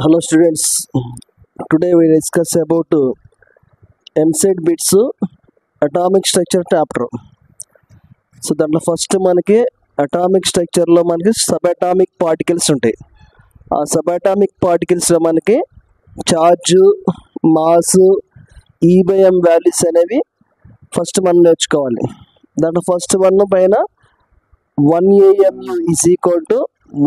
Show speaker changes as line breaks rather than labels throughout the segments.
Hello students, today we discuss about MSET bits atomic structure chapter. So దాంట్లో first మనకి atomic స్ట్రక్చర్లో మనకి subatomic particles ఉంటాయి. ఆ subatomic పార్టికల్స్లో మనకి చార్జు, మాస్, E/m వాల్యూస్ అనేవి ఫస్ట్ మనం నేర్చుకోవాలి. దాంట్లో ఫస్ట్ వన్ పైన 1 AMU is equal to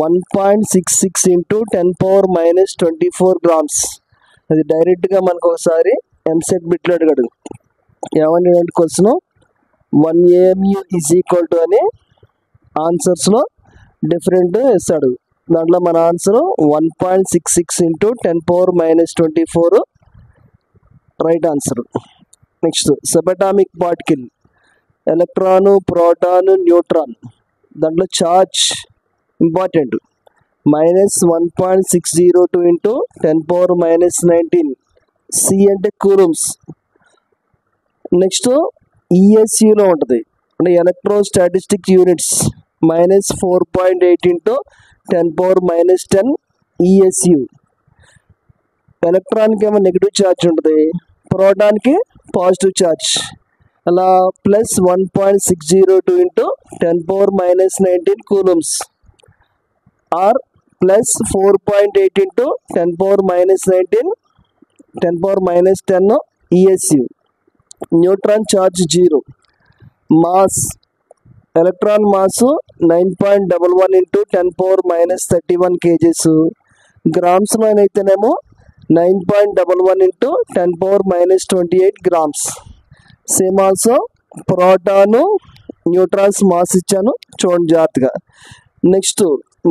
1.66 into 10 power minus 24 grams. అది డైరెక్ట్గా మనకు ఒకసారి ఎంసెట్ బిట్లో అడిగాడు. ఏమని question 1 AMU is equal to అని ఆన్సర్స్లో డిఫరెంట్ ఇస్తాడు. దాంట్లో మన answer 1.66 into 10 power minus 24 right answer. Next subatomic particle electron, proton, neutron. దాంట్లో charge important -1.602 into 10 power minus 19. C అంటే కూలమ్స్. నెక్స్ట్ ఈఎస్యులో ఉంటుంది అంటే electrostatistic units -4.8 into 10 power minus 10 ESU. ఎలక్ట్రాన్కి ఏమో నెగిటివ్ ఛార్జ్ ఉంటుంది, ప్రోటాన్కి పాజిటివ్ ఛార్జ్. అలా +1.602 into 10 power minus 19 coulombs or +4.8 into 10 power minus 19 10 power minus 10 ESU. Neutron charge 0. Mass electron mass 9.11 into 10 power minus 31 kgs. గ్రామ్స్లో అయితేనేమో 9.11 into 10 power minus 28 grams. Same also proton, neutrons mass ఇచ్చాను చూడండి జాగ్రత్తగా. Next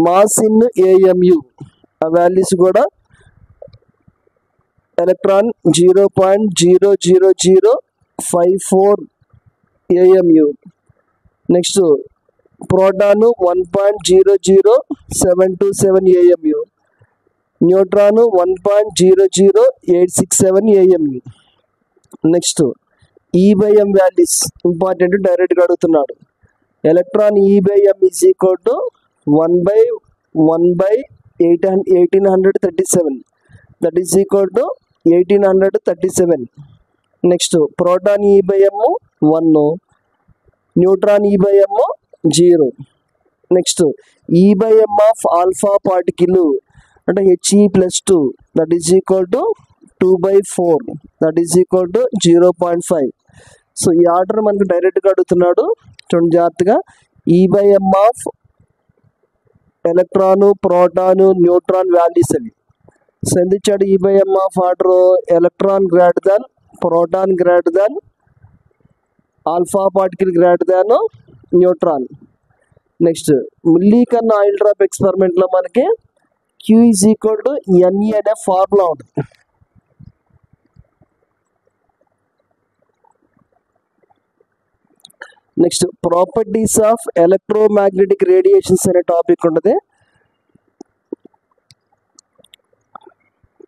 mass in AMU ఆ values కూడా electron 0.00054 AMU. Next proton 1.00727 AMU. Neutron 1.00867 AMU. Next E/m values important, డైరెక్ట్గా అడుగుతున్నాడు. Electron E/m is equal to 1/1837, that is equal to 1837. Next proton E/m 1, neutron E/m 0. Next E/m of alpha particle అంటే He+2, that is equal to 2/4, that is equal to 0.5. So ఈ order మనకు డైరెక్ట్గా అడుగుతున్నాడు చూడండి జాగ్రత్తగా. E/m of electron, proton, neutron values అవి. So ఎందుకు ఇచ్చాడు E/m of order? Electron greater than, proton greater than, alpha particle greater than neutron. Next ముల్లీకన్నా ఆయిల్ డ్రాప్ ఎక్స్పెరిమెంట్లో మనకి Q is equal to NE అనే ఫార్ములా ఉంటుంది. Next properties of electromagnetic radiations అనే topic ఉంటుంది.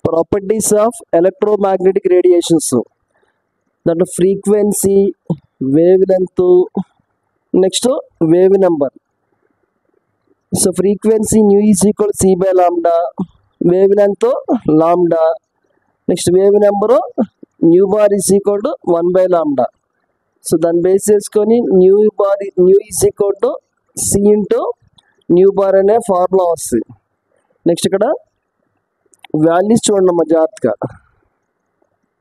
ప్రాపర్టీస్ ఆఫ్ ఎలక్ట్రోమాగ్నెటిక్ రేడియేషన్స్ దాంట్లో frequency, wave length, next wave number. So frequency nu is equal C/λ, wave length lambda. Next wave number nu bar is equal to 1/λ. So దాన్ని base చేసుకొని nu is equal to C into nu bar అనే formula వస్తుంది. Next ఇక్కడ values చూడండి అమ్మా జాగ్రత్తగా.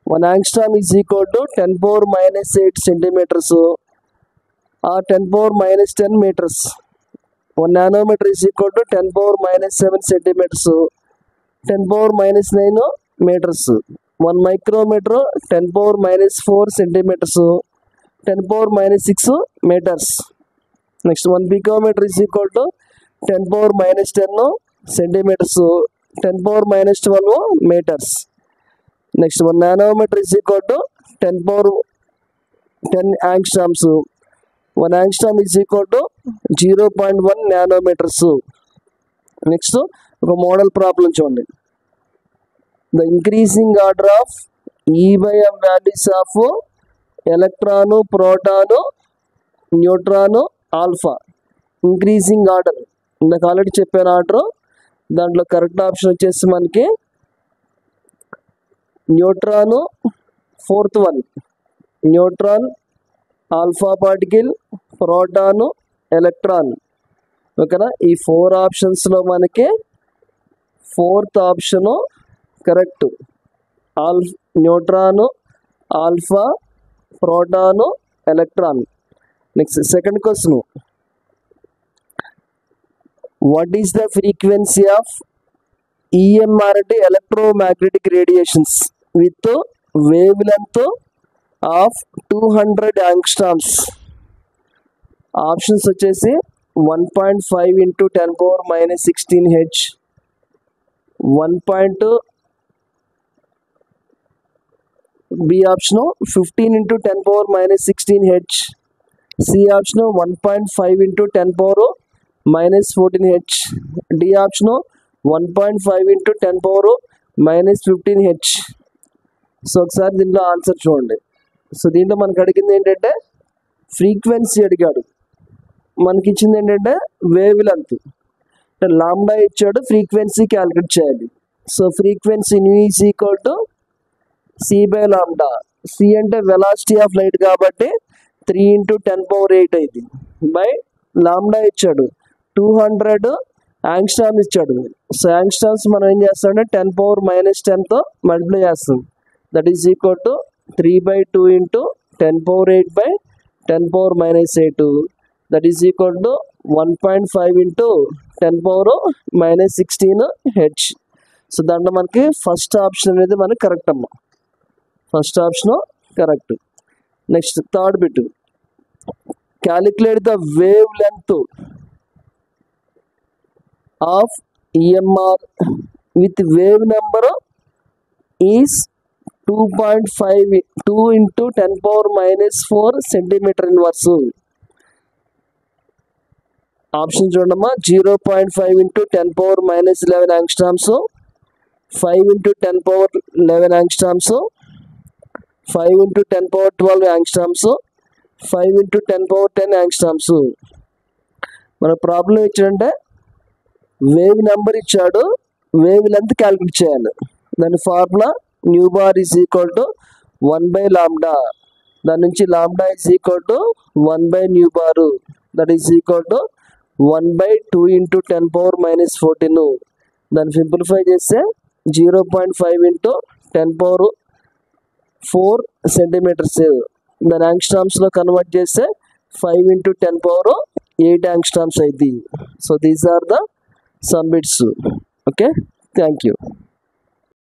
1 angstrom is equal to 10 power minus 8 centimetres or 10 power minus 10 metres. 1 nanometre is equal to 10 power minus 7 centimetres, 10 power minus 9 metres. 1 micrometre 10 power minus 4 centimetres, 10 power minus 6 meters. Next 1 picometer is equal to 10 power minus 10 centimeters, 10 power minus 12 meters. Next 1 nanometer is equal to 10 power 10 angstroms. 1 angstrom is equal to 0.1 nanometers. Next ఒక model problem చూడండి. The increasing order of E/m values of electron, proton, neutron, alpha. Increasing order ఇందాక already చెప్పాను order. దాంట్లో correct option వచ్చేసి మనకి neutron, fourth one neutron, alpha particle, proton, electron. ఓకేనా, ఈ 4 ఆప్షన్స్లో మనకి fourth option correct. Neutron, alpha, proton, electron. Next second question, what is the frequency of EMR అంటే electromagnetic radiations with wave length of 200 angstroms? Options వచ్చేసి 1.5 × 10⁻16 Hz, 1. B option 15 × 10⁻16 Hz, C option 1.5 × 10⁻14 Hz, D option 1.5 × 10⁻15 Hz. So ఒకసారి దీంట్లో answer చూడండి. So దీంట్లో మనకు అడిగింది ఏంటంటే frequency అడిగాడు, మనకి ఇచ్చింది ఏంటంటే వేవ్ లెంత్. లాంబ్డా ఇచ్చాడు, ఫ్రీక్వెన్సీ క్యాలిక్యులేట్ చేయాలి. So frequency nu is equal to c by lambda. C అంటే వెలాసిటీ ఆఫ్ లైట్ కాబట్టి 3 × 10⁸ అయింది బై లాంబ్డా ఇచ్చాడు 200 యాంగ్స్ట్రామ్ ఇచ్చాడు. సో యాంగ్స్ట్రామ్స్ మనం ఏం చేస్తామంటే 10⁻−10తో మల్టిప్లై చేస్తాం. That is equal to 3/2 × 10⁻8/10⁻−8. That is equal to 1.5 × 10⁻16 Hz. So దాంట్లో మనకి ఫస్ట్ ఆప్షన్ అనేది మనకి కరెక్ట్ అమ్మ, first option correct. Next third bit, calculate the wave length of EMR with wave number is 2.5 2 × 10⁻−4 centimetre inverse. Option చూడమ్మా, 0.5 × 10⁻11 angstroms, 5 × 10⁻11 angstroms, 5 × 10⁻12 angstroms, 5 × 10⁻10 angstroms. మన problem ఇచ్చాడంటే wave number ఇచ్చాడు, wave length calculate చేయాలి. దాని formula nu bar is equal to 1/λ. దాని నుంచి lambda is equal to 1/న్యూ bar. That is equal to 1/2 × 10⁻−14. దాన్ని సింప్లిఫై చేస్తే 0.5 × 10⁻4 సెంటీమీటర్స్. దాని యాంగ్స్ట్రామ్స్లో కన్వర్ట్ చేస్తే 5 × 10⁻8 యాంగ్స్ట్రామ్స్ అయింది. So these are the some bits. Okay, thank you.